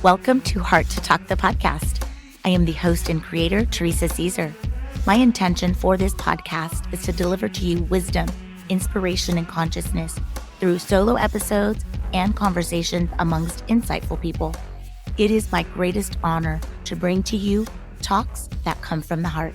Welcome to Heart to Talk, the podcast. I am the host and creator, Teresa Caesar. My intention for this podcast is to deliver to you wisdom, inspiration, and consciousness through solo episodes and conversations amongst insightful people. It is my greatest honor to bring to you talks that come from the heart.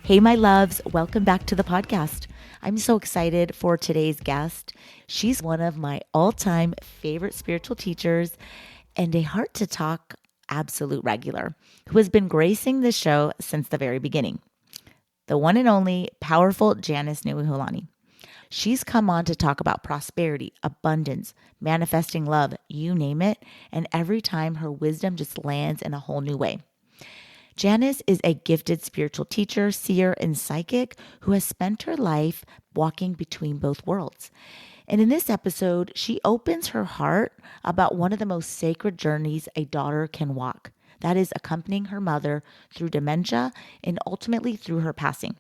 Hey, my loves, welcome back to the podcast. I'm so excited for today's guest. She's one of my all-time favorite spiritual teachers and a Heart to Talk absolute regular who has been gracing the show since the very beginning. The one and only powerful Janice Noehulani. She's come on to talk about prosperity, abundance, manifesting love, you name it, and every time her wisdom just lands in a whole new way. Janice is a gifted spiritual teacher, seer, and psychic who has spent her life walking between both worlds. And in this episode, she opens her heart about one of the most sacred journeys a daughter can walk. That is accompanying her mother through dementia and ultimately through her passing.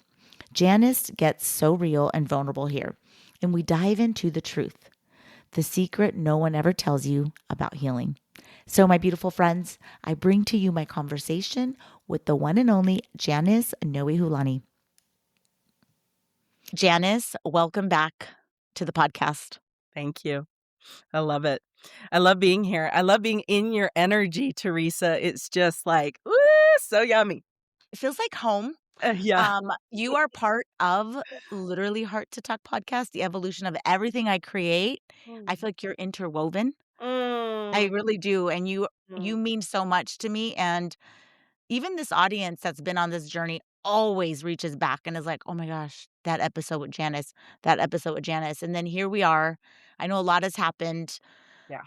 Janice gets so real and vulnerable here, and we dive into the truth, the secret no one ever tells you about healing. So, my beautiful friends, I bring to you my conversation with the one and only Janice Noehulani. Janice, welcome back to the podcast. Thank you. I love it. I love being here. I love being in your energy, Teresa. It's just like, ooh, so yummy. It feels like home. Yeah. You are part of literally Heart to Talk podcast, the evolution of everything I create. I feel like you're interwoven. I Mm. really do. And you mean so much to me. And even this audience that's been on this journey always reaches back and is like, oh my gosh, that episode with Janice, that episode with Janice. And then here we are. I know a lot has happened, Yeah.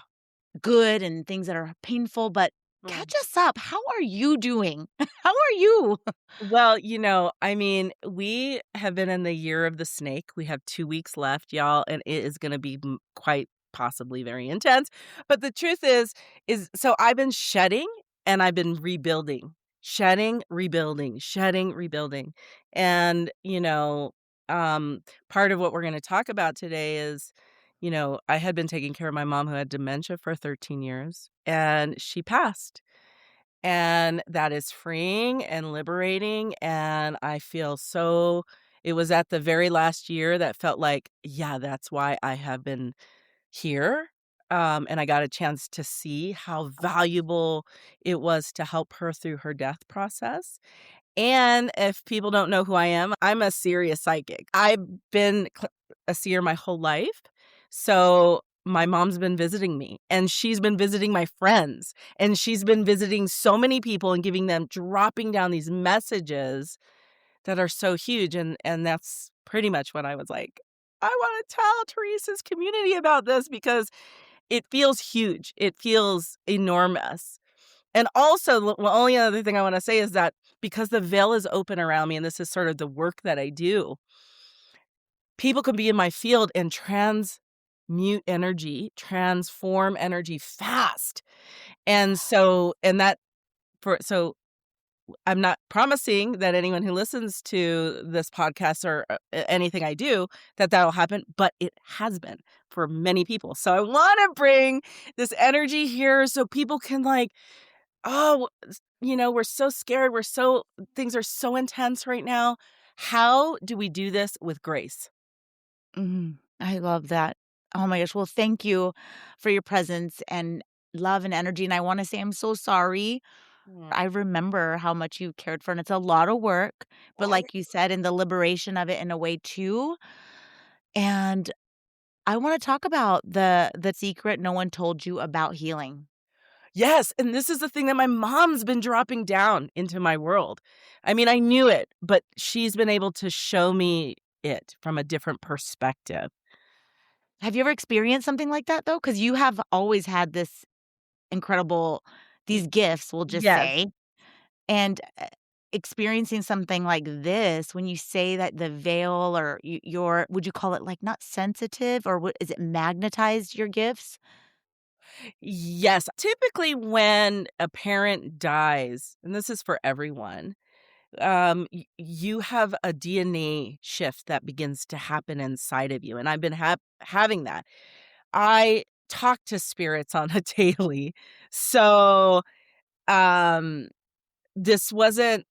good and things that are painful, but Mm. catch us up. How are you doing? How are you? Well, we have been in the year of the snake. We have 2 weeks left, y'all, and it is going to be quite possibly very intense. But the truth is so I've been shedding and I've been rebuilding, shedding, rebuilding, shedding, rebuilding. And, part of what we're going to talk about today is, I had been taking care of my mom who had dementia for 13 years and she passed. And that is freeing and liberating, and I feel so it was at the very last year that felt like, yeah, that's why I have been here, and I got a chance to see how valuable it was to help her through her death process. And if people don't know who I am, I'm a serious psychic. I've been a seer my whole life. So my mom's been visiting me and she's been visiting my friends and she's been visiting so many people and giving them dropping down these messages that are so huge. And that's pretty much what I was like, I want to tell Teresa's community about this because it feels huge. It feels enormous. And also, the only other thing I want to say is that because the veil is open around me, and this is sort of the work that I do, people can be in my field and transmute energy, transform energy fast. And so, so I'm not promising that anyone who listens to this podcast or anything I do, that'll happen, but it has been for many people. So I want to bring this energy here so people can oh, we're so scared. Things are so intense right now. How do we do this with grace? I love that. Oh my gosh. Well, thank you for your presence and love and energy. And I want to say I'm so sorry. I remember how much you cared for, and it's a lot of work, but like you said, in the liberation of it in a way too. And I want to talk about the secret no one told you about healing. Yes, and this is the thing that my mom's been dropping down into my world. I mean, I knew it, but she's been able to show me it from a different perspective. Have you ever experienced something like that though? Because you have always had this incredible, these gifts, we'll just Yes. say, and experiencing something like this, when you say that the veil or your, would you call it like not sensitive or what is it magnetized your gifts? Yes. Typically, when a parent dies, and this is for everyone, you have a DNA shift that begins to happen inside of you, and I've been having that. I talk to spirits on a daily. So, um, this wasn't,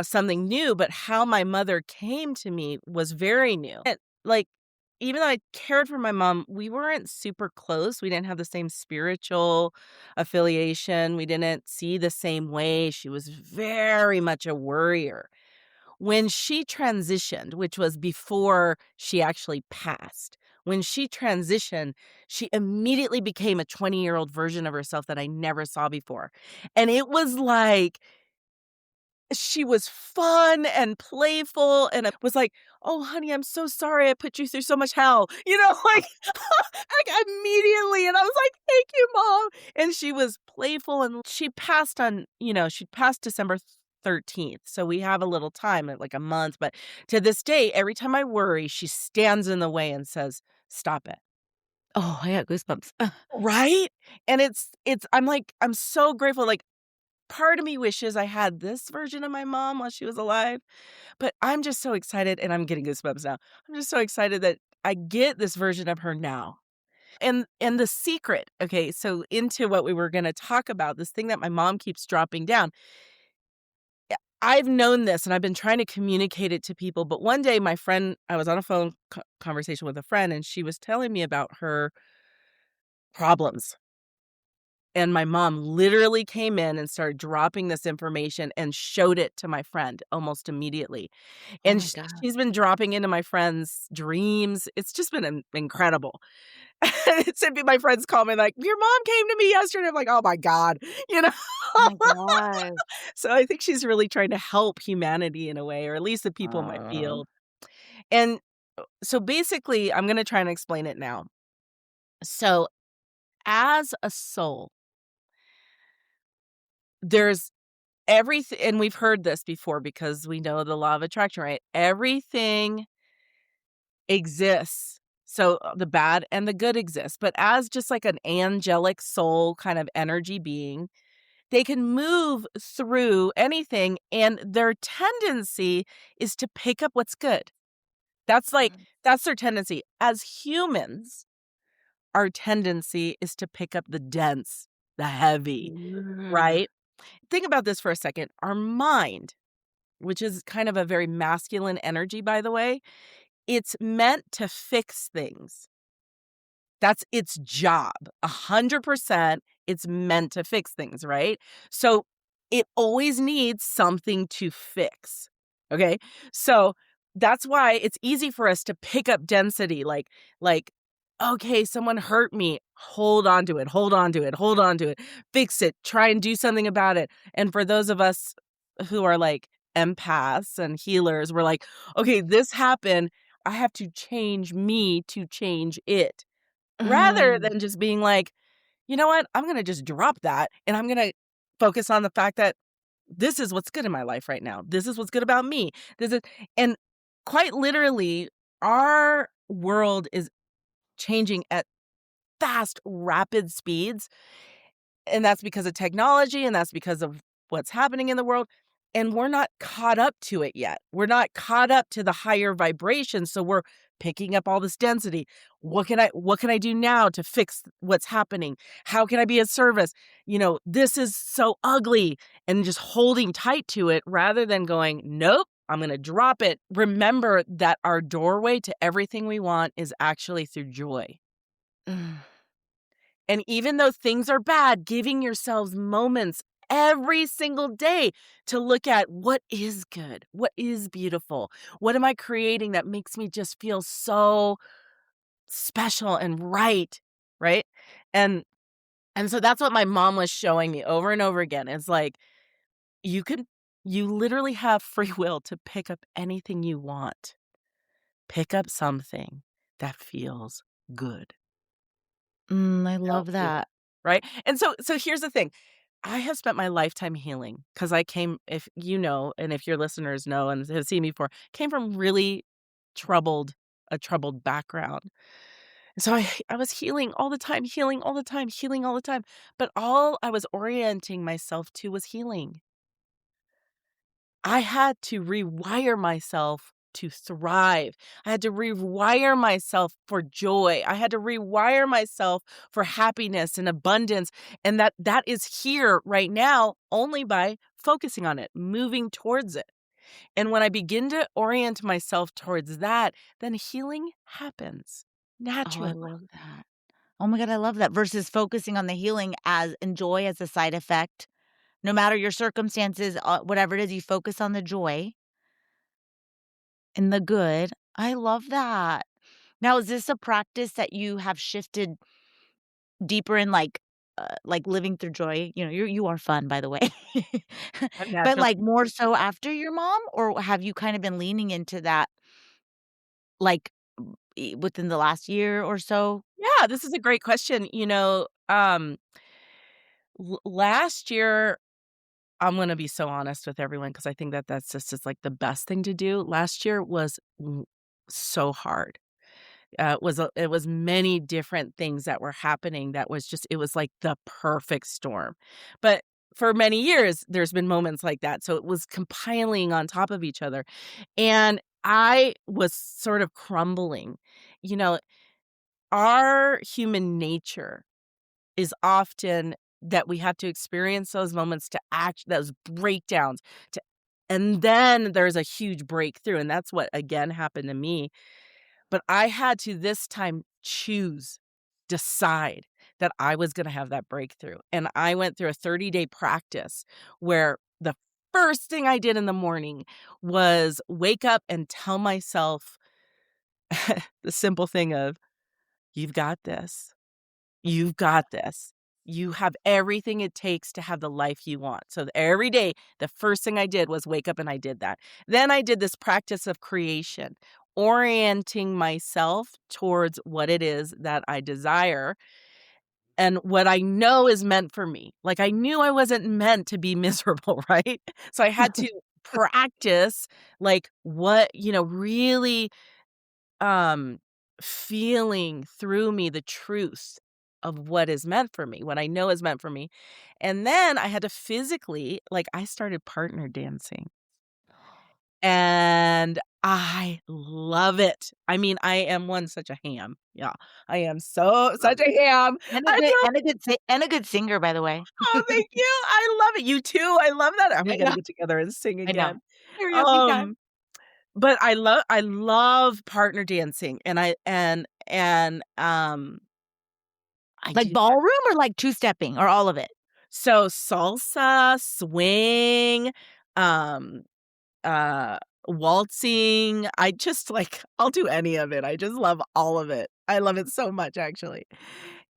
something new, but how my mother came to me was very new. Like, even though I cared for my mom, we weren't super close. We didn't have the same spiritual affiliation. We didn't see the same way. She was very much a worrier. When she transitioned, which was before she actually passed, when she transitioned, she immediately became a 20-year-old version of herself that I never saw before. And it was like she was fun and playful and it was like, "Oh, honey, I'm so sorry I put you through so much hell." Like immediately, and I was like, "Thank you, mom." And she was playful and she passed on, she passed December 13th. So we have a little time, like a month, but to this day, every time I worry, she stands in the way and says, "Stop it." Oh, I got goosebumps. Right? And I'm like, I'm so grateful. Like, part of me wishes I had this version of my mom while she was alive, but I'm just so excited, and I'm getting goosebumps now. I'm just so excited that I get this version of her now. And the secret, okay, so into what we were gonna talk about, this thing that my mom keeps dropping down. I've known this, and I've been trying to communicate it to people, but one day I was on a phone conversation with a friend, and she was telling me about her problems. And my mom literally came in and started dropping this information and showed it to my friend almost immediately. Oh And my god. she's been dropping into my friends' dreams. It's just been incredible. It's my friends call me like, "Your mom came to me yesterday." I'm like, "Oh my god," you know? Oh my gosh. So I think she's really trying to help humanity in a way, or at least the people in my Aw. field. And so basically, I'm gonna try and explain it now. So as a soul, there's everything, and we've heard this before because we know the law of attraction, right? Everything exists. So, the bad and the good exist, but as just like an angelic soul kind of energy being, they can move through anything, and their tendency is to pick up what's good. That's their tendency. As humans, our tendency is to pick up the dense, the heavy, Mm. right? Think about this for a second. Our mind, which is kind of a very masculine energy, by the way, it's meant to fix things. That's its job. 100%, it's meant to fix things, right? So, it always needs something to fix, okay? So, that's why it's easy for us to pick up density, like, "Okay, someone hurt me. Hold on to it, hold on to it, hold on to it. Fix it, try and do something about it." And for those of us who are, like, empaths and healers, we're like, "Okay, this happened. I have to change me to change it." Rather Mm. than just being like, "You know what? I'm gonna just drop that, and I'm gonna focus on the fact that this is what's good in my life right now. This is what's good about me. This is." And quite literally, our world is changing at fast, rapid speeds, and that's because of technology, and that's because of what's happening in the world, and we're not caught up to it yet. We're not caught up to the higher vibrations, so we're picking up all this density. What can I do now to fix what's happening? How can I be of service? This is so ugly, and just holding tight to it rather than going, "Nope, I'm gonna drop it." Remember that our doorway to everything we want is actually through joy. Mm. And even though things are bad, giving yourselves moments every single day to look at what is good, what is beautiful, what am I creating that makes me just feel so special and right, right? And and so that's what my mom was showing me over and over again. It's like you could you literally have free will to pick up anything you want. Pick up something that feels good. I That love feels that. right? And so here's the thing. I have spent my lifetime healing because I came, if you know, and if your listeners know and have seen me before, came from really troubled a troubled background. So I was healing all the time, healing all the time, healing all the time, but all I was orienting myself to was healing. I had to rewire myself to thrive. I had to rewire myself for joy. I had to rewire myself for happiness and abundance. And that is here right now only by focusing on it, moving towards it. And when I begin to orient myself towards that, then healing happens Oh, I naturally. love that. Oh my god, I love that versus focusing on the healing as and joy as a side effect. No matter your circumstances, whatever it is, you focus on the joy and the good. I love that. Now, is this a practice that you have shifted deeper in, like living through joy? You know, you are fun, by the way. I'm But, naturally. like, more so after your mom, or have you kind of been leaning into that, like, within the last year or so? Yeah, this is a great question. Last year, I'm gonna be so honest with everyone because I think that that's just is, like, the best thing to do. Last year was so hard. It was many different things that were happening that was just it was like the perfect storm. But for many years, there's been moments like that, so it was compiling on top of each other, and I was sort of crumbling. You know, our human nature is often that we have to experience those moments to act those breakdowns to and then there's a huge breakthrough, and that's what again happened to me. But I had to this time choose, decide that I was gonna have that breakthrough, and I went through a 30-day practice where the first thing I did in the morning was wake up and tell myself the simple thing of, "You've got this. You've got this. You have everything it takes to have the life you want." So every day, the first thing I did was wake up and I did that. Then I did this practice of creation, orienting myself towards what it is that I desire and what I know is meant for me. Like I knew I wasn't meant to be miserable, right? So I had to practice like what, really um, feeling through me the truth of what is meant for me, what I know is meant for me. And then I had to physically like, I started partner dancing, and I love it. I mean, I am one such a ham. Yeah. I am such a ham. And a I good love and a good si and a good singer, by the way. Oh, thank you. I love it. You too. I love that. We Yeah, gotta yeah, get together and sing I know. again. Karaoke time. Um But I love partner dancing, and I Like do that. ballroom or like two-stepping or all of it? So salsa, swing, um, uh, waltzing, I just, like I'll do any of it, I just love all of it. I love it so much, actually.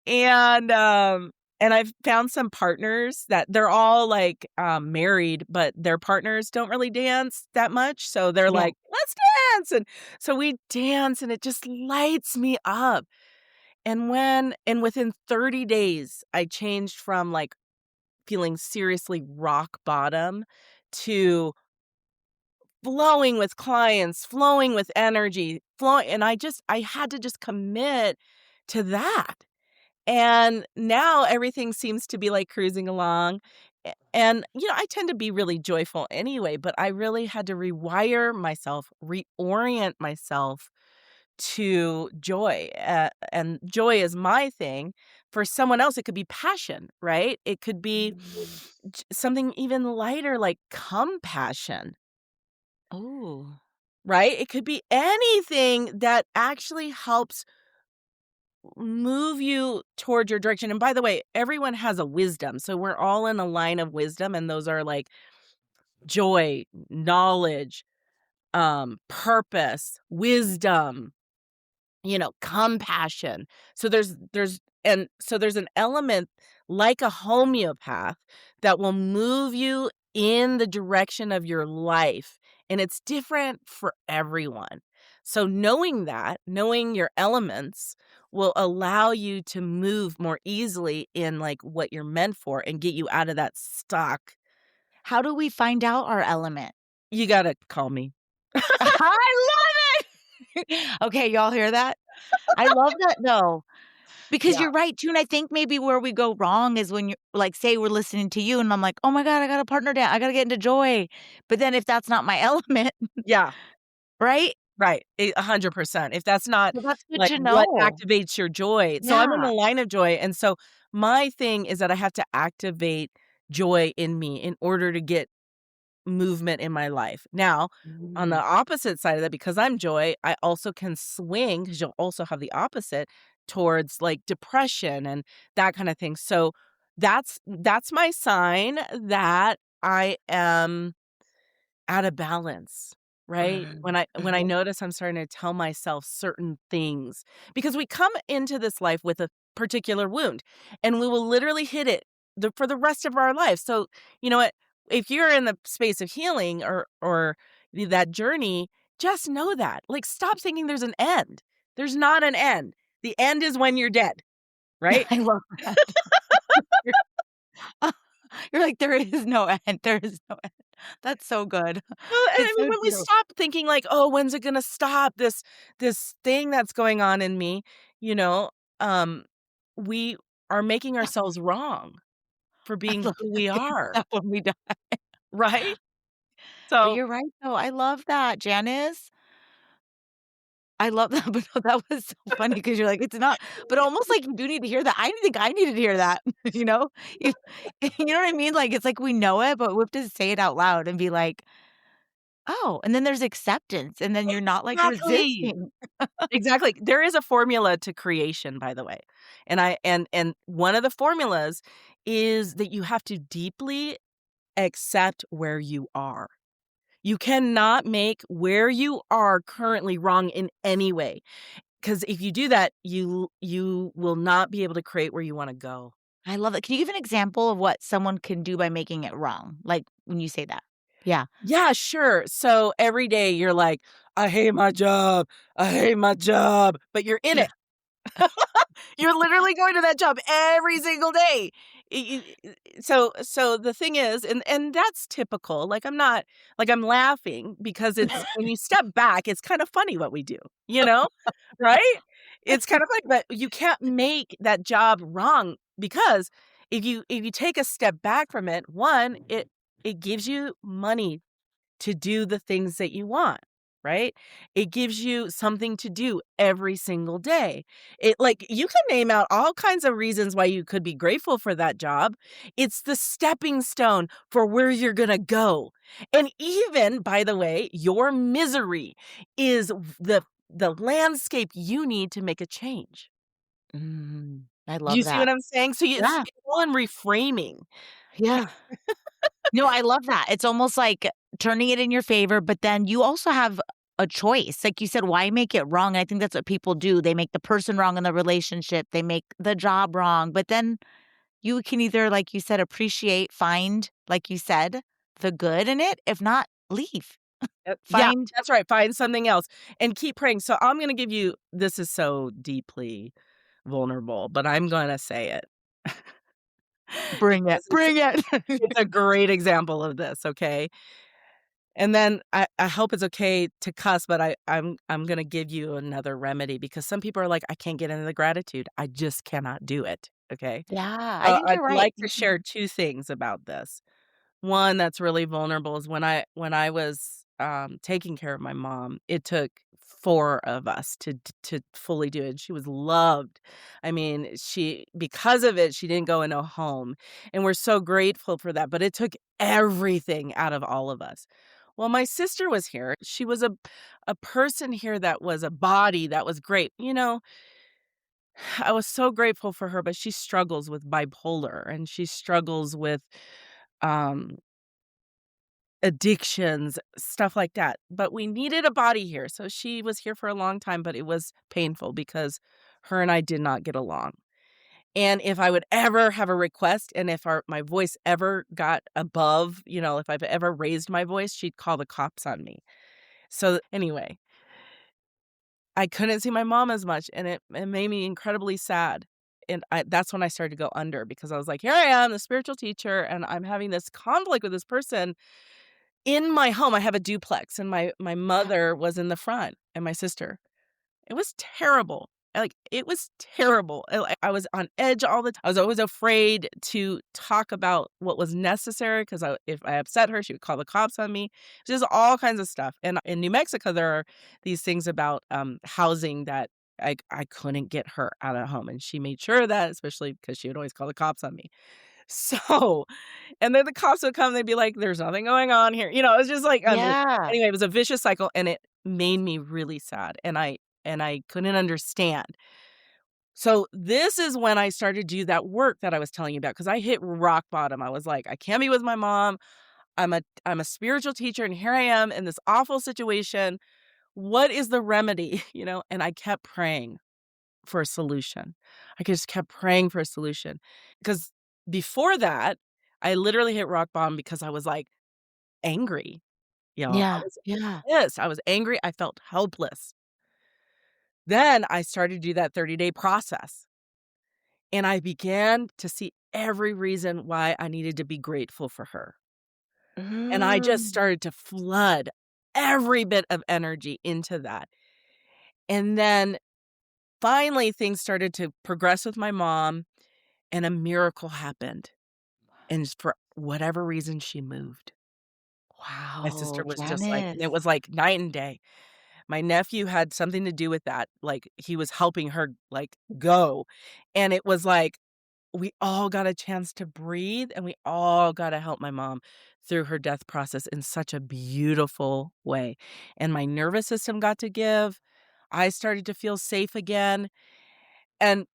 And, um, and I've found some partners that they're all, like, married, but their partners don't really dance that much, so they're Yeah. like, "Let's dance," and so we dance, and it just lights me up. And within 30 days, I changed from, like, feeling seriously rock bottom to flowing with clients, flowing with energy, flowing and I had to just commit to that. And now everything seems to be, like, cruising along, and, I tend to be really joyful anyway, but I really had to rewire myself, reorient myself to joy, and joy is my thing. For someone else, it could be passion, right? It could be Mm. something even lighter like compassion, Ooh. right? It could be anything that actually helps move you toward your direction. And by the way, everyone has a wisdom. So we're all in a line of wisdom, and those are like joy, knowledge, purpose, wisdom, compassion. So there's an element like a homeopath that will move you in the direction of your life, and it's different for everyone. So knowing your elements will allow you to move more easily in like what you're meant for and get you out of that stuck. How do we find out our element? You got to call me. I love it! Okay, y'all hear that? I love that, though. Because Yeah. you're right too, and I think maybe where we go wrong is when you're like, say we're listening to you and I'm like, "Oh my god, I got a partner down. I gotta get into joy." But then if that's not my element, Yeah. right? Right, 100%. If that's not, Well, that's good like, to what know. activates your joy. So I'm in Yeah. the line of joy, and so my thing is that I have to activate joy in me in order to get movement in my life. Now, on the Mm. opposite side of that, because I'm joy, I also can swing, because 'cause you'll also have the opposite, towards, like, depression and that kinda thing. So that's my sign that I am out of balance, right? Mm. When I Mhm. notice I'm starting to tell myself certain things, because we come into this life with a particular wound, and we will literally hit it for the rest of our lives. So, you know what? If you're in the space of healing or that journey, just know that. Like, stop thinking there's an end. There's not an end. The end is when you're dead, right? I love that. You're you're like, "There is no end, there is no end." That's so good. Well, and I It's mean, so when we true. stop thinking like, "Oh, when's it gonna stop, this thing that's going on in me," you know, um, we are making ourselves wrong for I being love who we are, that when we die. right? But So you're right, though. I love that, Janice. I love that, but no, that was so funny because 'cause you're like, "It's not," but almost like you do need to hear that. I think I needed to hear that, you know? You you know what I mean? Like, it's like we know it, but we have to say it out loud and be like, "Oh," and then there's acceptance, and then you're not, like, exactly. resisting. Exactly. There is a formula to creation, by the way, and one of the formulas is that you have to deeply accept where you are. You cannot make where you are currently wrong in any way. 'Cause if you do that, you will not be able to create where you wanna go. I love it. Can you give an example of what someone can do by making it wrong? Like, when you say that. Yeah. Yeah, sure. So every day you're like, "I hate my job. I hate my job," but you're in Yeah. it. You're literally going to that job every single day. So the thing is, and that's typical, like, I'm not like, I'm laughing because it's when you step back, it's kind of funny what we do, you know? Right? It's kind of funny, but you can't make that job wrong because if you take a step back from it, 1, it gives you money to do the things that you want, right? It gives you something to do every single day. It like you can name out all kinds of reasons why you could be grateful for that job. It's the stepping stone for where you're going to go. And even, by the way, your misery is the landscape you need to make a change. I Do love you see what that. I'm saying? So Yeah. it's all in reframing. Yeah. No, I love that. It's almost like turning it in your favor, but then you also have a choice. Like you said, why make it wrong? I think that's what people do. They make the person wrong in the relationship, they make the job wrong, but then you can either, like you said, appreciate, find, like you said, the good in it. If not, leave. Yeah, Find that's right, find something else and keep praying. So I'm gonna give you this is so deeply vulnerable, but I'm gonna say it bring it. because Bring it. it's a great example of this, okay? And then I hope it's okay to cuss, but I'm gonna give you another remedy because some people are like, "I can't get into the gratitude. I just cannot do it." Okay? Yeah, I think I'd you're right. like to share 2 things about this. One that's really vulnerable is when I was, taking care of my mom, it took 4 of us to fully do it. She was loved. I mean, she because of it, she didn't go into a home, and we're so grateful for that, but it took everything out of all of us. Well, my sister was here. She was a person here that was a body that was great. You know, I was so grateful for her, but she struggles with bipolar, and she struggles with, um addictions, stuff like that, but we needed a body here, so she was here for a long time, but it was painful because her and I did not get along, and if I would ever have a request and if my voice ever got above, if I've ever raised my voice, she'd call the cops on me. So, anyway, I couldn't see my mom as much, and it made me incredibly sad, and that's when I started to go under because I was like, "Here I am, the spiritual teacher, and I'm having this conflict with this person." In my home, I have a duplex, and my mother was in the front and my sister. It was terrible. like, it was terrible. I was on edge all the time. I was always afraid to talk about what was necessary 'cause if I upset her, she would call the cops on me. Just all kinds of stuff. And in New Mexico, there are these things about, housing that I couldn't get her out of home, and she made sure of that, especially because she would always call the cops on me. So and then the cops would come, they'd be like, "There's nothing going on here." It was just like, Yeah. anyway, it was a vicious cycle, and it made me really sad, and I couldn't understand. So this is when I started to do that work that I was telling you about because I hit rock bottom. I was like, "I can't be with my mom. I'm a spiritual teacher, and here I am in this awful situation. What is the remedy?" And I kept praying for a solution. I just kept praying for a solution because before that, I literally hit rock bottom because I was, like, angry, I Yeah. was Yeah. pissed, I was angry, I felt helpless. Then I started to do that 30-day process, and I began to see every reason why I needed to be grateful for her, and I just Mm. started to flood every bit of energy into that, and then finally things started to progress with my mom, and a miracle happened, and for whatever reason, she moved. My sister Wow, was just like and it Janice. was like night and day. My nephew had something to do with that, like, he was helping her, like, go, and it was like, we all got a chance to breathe, and we all gotta help my mom through her death process in such a beautiful way, and my nervous system got to give, I started to feel safe again, and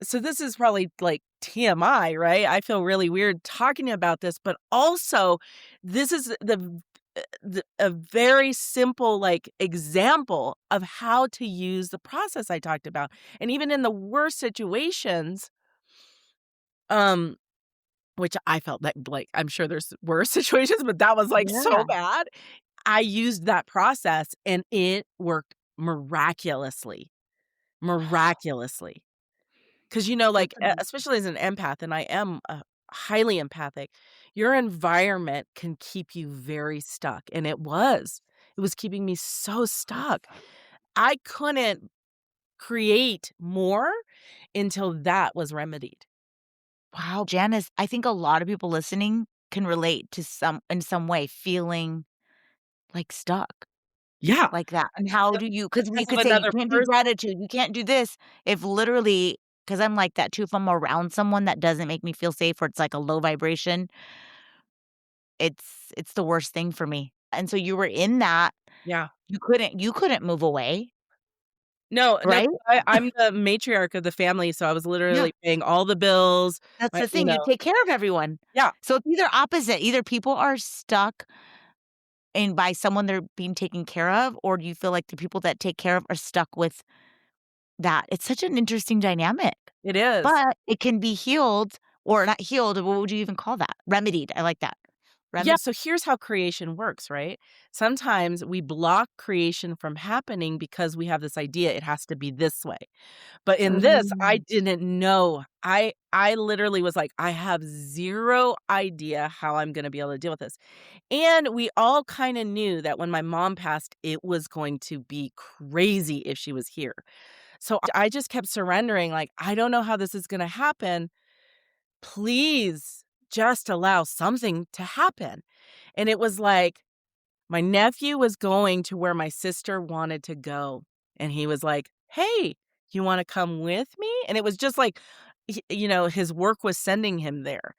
so this is probably, like, TMI, right? I feel really weird talking about this, but also this is a very simple, like, example of how to use the process I talked about, and even in the worst situations, um, which I felt like, I'm sure there's worse situations, but that was, like, so Yeah. bad. I used that process, and it worked miraculously, miraculously. 'Cause, like, That's amazing. especially as an empath, and I am, highly empathic, your environment can keep you very stuck, and it was. It was keeping me so stuck. I couldn't create more until that was remedied. Wow, Janice, I think a lot of people listening can relate to in some way feeling, like, stuck Yeah, like that, and how do you? Because you because of could say, "You another can't do person. gratitude, you can't do this," if literally, because 'cause I'm like that too, if I'm around someone that doesn't make me feel safe or it's like a low vibration, it's the worst thing for me, and so you were in that, Yeah. you couldn't move away, No, no, right? I'm the matriarch of the family, so I was Yeah. literally paying all the bills, That's my the thing, you take care of everyone. Yeah, So it's either opposite, either people are stuck and by someone they're being taken care of, or do you feel like the people that take care of are stuck with that? It's such an interesting dynamic, it is. but it can be healed or not healed, what would you even call that? Remedied, I like that. Yeah, Remedied. so here's how creation works, right? Sometimes we block creation from happening because we have this idea it has to be this way. But in this, I Mm. didn't know. I literally was like, I have 0 idea how I'm gonna be able to deal with this. And we all kinda knew that when my mom passed, it was going to be crazy if she was here. So I just kept surrendering, like, I don't know how this is gonna happen. Please just allow something to happen. And it was like, my nephew was going to where my sister wanted to go, and he was like, "Hey, you wanna come with me?" And it was just like, his work was sending him there.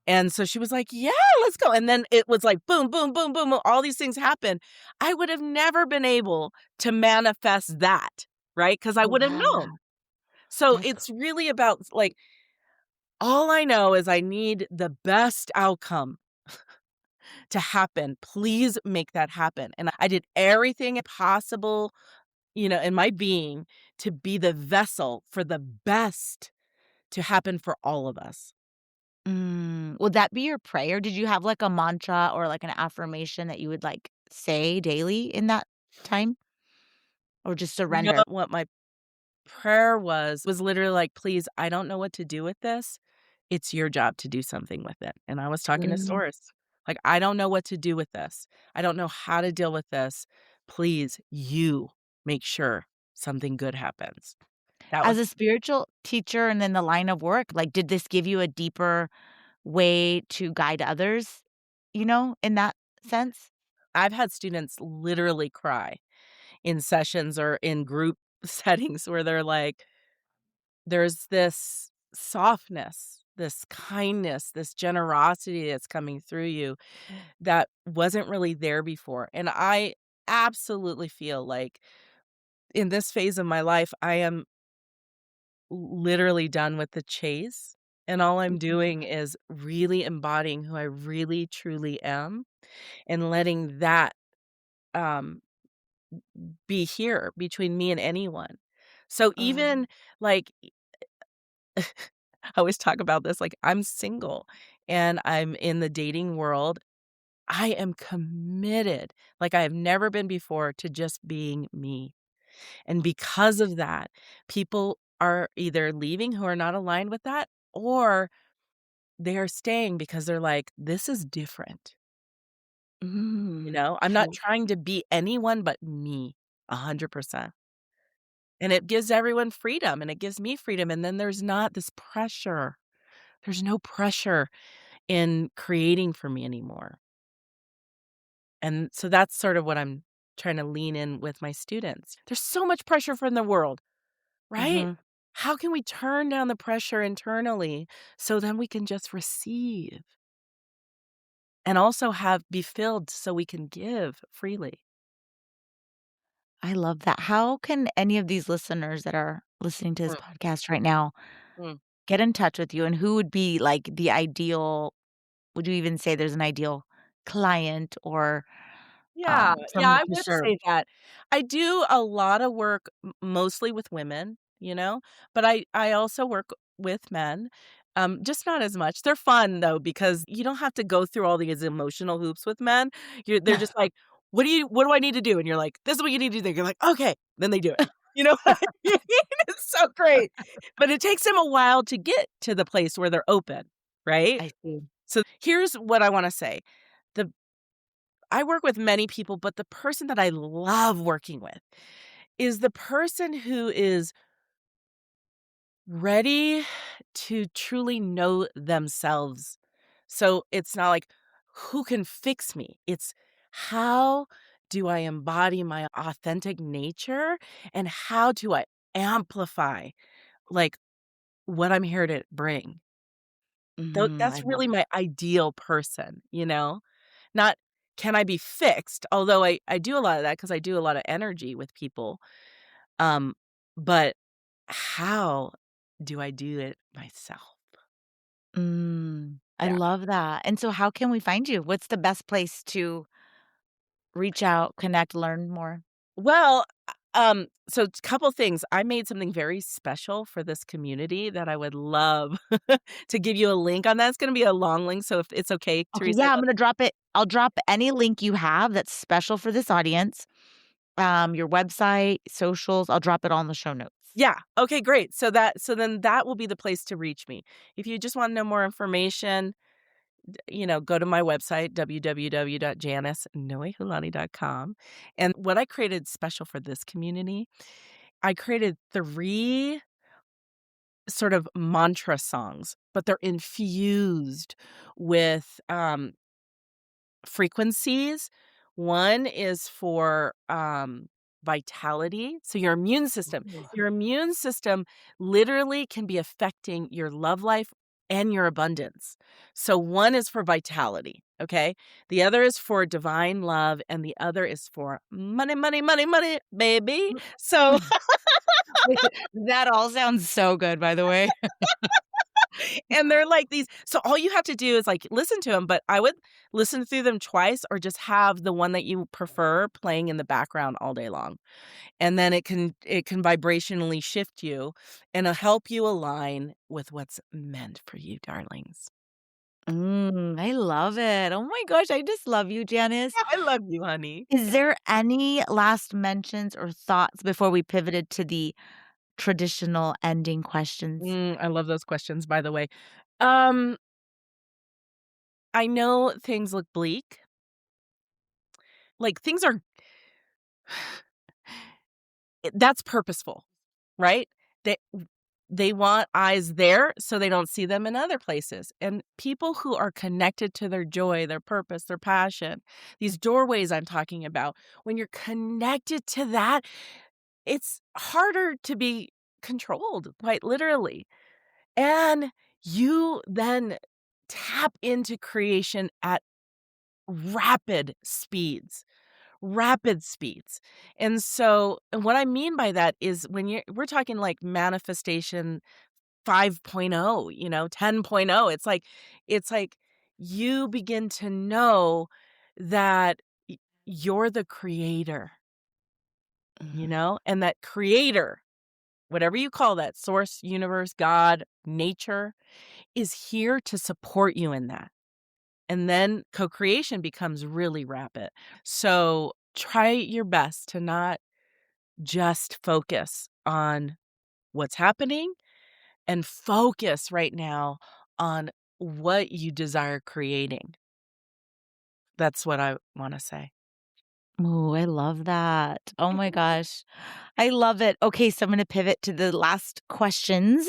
And so she was like, "Yeah, let's go." And then it was like boom, boom, boom, boom, boom, all these things happen. I would have never been able to manifest that, right? Because I would have Yeah, known. So that's it's really about, like, all I know is I need the best outcome to happen. Please make that happen. And I did everything possible, in my being to be the vessel for the best to happen for all of us. would that be your prayer? Did you have, like, a mantra or, like, an affirmation that you would, like, say daily in that time? Or just surrender? What my prayer was literally like, "Please, I don't know what to do with this. It's your job to do something with it." And I was talking to Mm. Source. Like, "I don't know what to do with this. I don't know how to deal with this. Please, you make sure something good happens. That was As a spiritual teacher and in the line of work, like, did this give you a deeper way to guide others, in that sense? I've had students literally cry in sessions or in group settings where they're like, there's this softness, this kindness, this generosity that's coming through you that wasn't really there before. And I absolutely feel like in this phase of my life, I am literally done with the chase. And all I'm Mhm. doing is really embodying who I really truly am and letting that um, be here between me and anyone. So even Um, like, I always talk about this, like, I'm single and I'm in the dating world. I am committed, like I have never been before, to just being me. And because of that, people are either leaving who are not aligned with that, or they are staying because they're like, "This is different." I'm not true. trying to be anyone but me 100%. And it gives everyone freedom, and it gives me freedom, and then there's not this pressure. There's no pressure in creating for me anymore. And so that's sort of what I'm trying to lean in with my students. There's so much pressure from the world, right? Mhm. How can we turn down the pressure internally so then we can just receive and also have be filled so we can give freely? I love that. How can any of these listeners that are listening to this Mm, podcast right now mm. get in touch with you, and who would be, like, the ideal would you even say there's an ideal client or, Yeah, yeah, someone I to would serve? say that. I do a lot of work mostly with women, but I also work with men, just not as much. They're fun though because you don't have to go through all these emotional hoops with men. They're just like, what do I need to do?" And you're like, "This is what you need to do." You're like, "Okay." Then they do it. You know what I mean? It's so great. But it takes them a while to get to the place where they're open, right? I see. So here's what I want to say. The I work with many people, but the person that I love working with is the person who is ready to truly know themselves. So it's not like, who can fix me? It's how do I embody my authentic nature and how do I amplify like what I'm here to bring? I That's love really my that. ideal person. Not can I be fixed? Although I do a lot of that because I do a lot of energy with people. Um, but how do I do it myself? I Yeah. love that. And so how can we find you? What's the best place to reach out, connect, learn more? Well, so a couple things. I made something very special for this community that I would love to give you a link on that. It's gonna be a long link, so if it's okay, Okay, Teresa. yeah, I'm gonna drop it. I'll drop any link you have that's special for this audience, your website, socials, I'll drop it all in the show notes. Yeah. Okay, great. So then that will be the place to reach me. If you just wanna know more information, go to my website, www.janicenoehulani.com. And what I created special for this community, I created 3 sort of mantra songs, but they're infused with, frequencies. One is for, vitality, so your immune system. Ooh. Your immune system literally can be affecting your love life and your abundance. So one is for vitality, okay? The other is for divine love, and the other is for money, money, money, money, baby. So Wait, that all sounds so good, by the way. and they're like these so all you have to do is, like, listen to them, but I would listen through them twice or just have the one that you prefer playing in the background all day long. And then it can vibrationally shift you, and it'll help you align with what's meant for you, darlings. I love it. Oh my gosh, I just love you, Janice. I love you, honey. Is there any last mentions or thoughts before we pivoted to the traditional ending questions? I love those questions, by the way. Um, I know things look bleak. Like, things are that's purposeful, right? They want eyes there so they don't see them in other places. And people who are connected to their joy, their purpose, their passion, these doorways I'm talking about, when you're connected to that, it's harder to be controlled, quite literally. And you then tap into creation at rapid speeds. Rapid speeds. And what I mean by that is we're talking like manifestation 5.0, 10.0. It's like you begin to know that you're the creator, and that creator, whatever you call that, source, universe, God, nature, is here to support you in that. And then co-creation becomes really rapid. So try your best to not just focus on what's happening, and focus right now on what you desire creating. That's what I want to say. Oh, I love that. Oh my gosh. I love it. Okay, so I'm going to pivot to the last questions.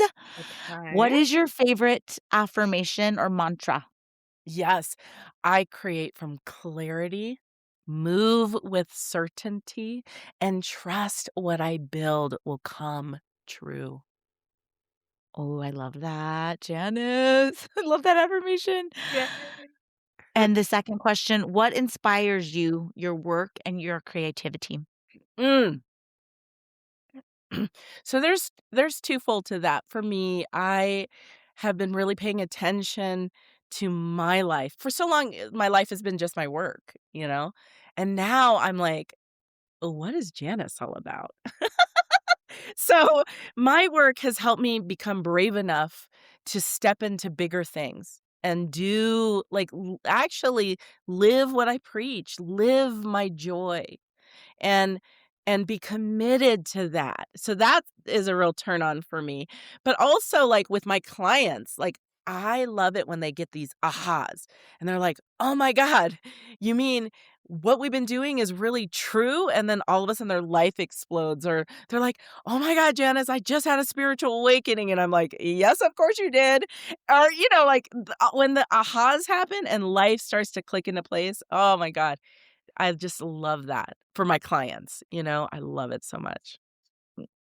What Okay. is your favorite affirmation or mantra? Yes, I create from clarity, move with certainty, and trust what I build will come true. Oh, I love that, Janice. I love that affirmation. Yeah. And the second question, what inspires you, your work, and your creativity? Mm. So there's twofold to that. For me, I have been really paying attention to my life. For so long, my life has been just my work. And now I'm like, "Oh, what is Janice all about?" So my work has helped me become brave enough to step into bigger things and do actually live what I preach, live my joy and be committed to that. So that is a real turn on for me. But also like with my clients, like I love it when they get these ahas and they're like, "Oh my God, you mean what we've been doing is really true?" And then all of a sudden their life explodes, or they're like, "Oh my God, Janice, I just had a spiritual awakening." And I'm like, "Yes, of course you did." Or, when the ahas happen and life starts to click into place. Oh my God. I just love that for my clients. I love it so much.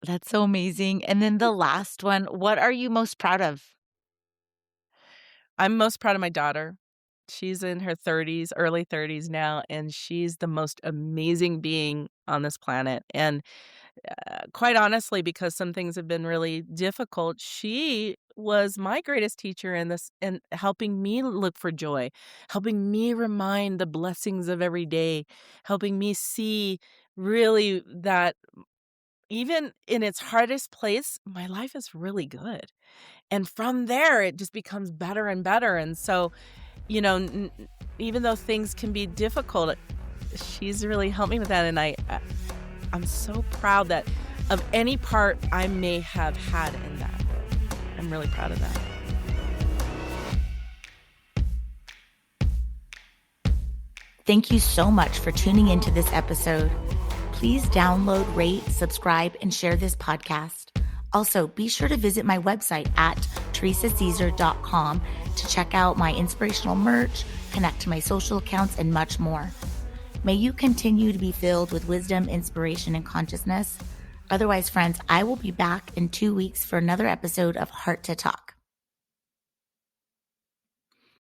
That's so amazing. And then the last one, what are you most proud of? I'm most proud of my daughter. She's in her 30s, early 30s now, and she's the most amazing being on this planet. And quite honestly, because some things have been really difficult, she was my greatest teacher in this and helping me look for joy, helping me remind the blessings of every day, helping me see really that even in its hardest place, my life is really good. And from there, it just becomes better and better. And so, even though things can be difficult, she's really helped me with that. And I'm so proud that of any part I may have had in that. I'm really proud of that. Thank you so much for tuning into this episode. Please download, rate, subscribe, and share this podcast. Also, be sure to visit my website at teresacaesar.com to check out my inspirational merch, connect to my social accounts, and much more. May you continue to be filled with wisdom, inspiration, and consciousness. Otherwise, friends, I will be back in 2 weeks for another episode of Heart to Talk.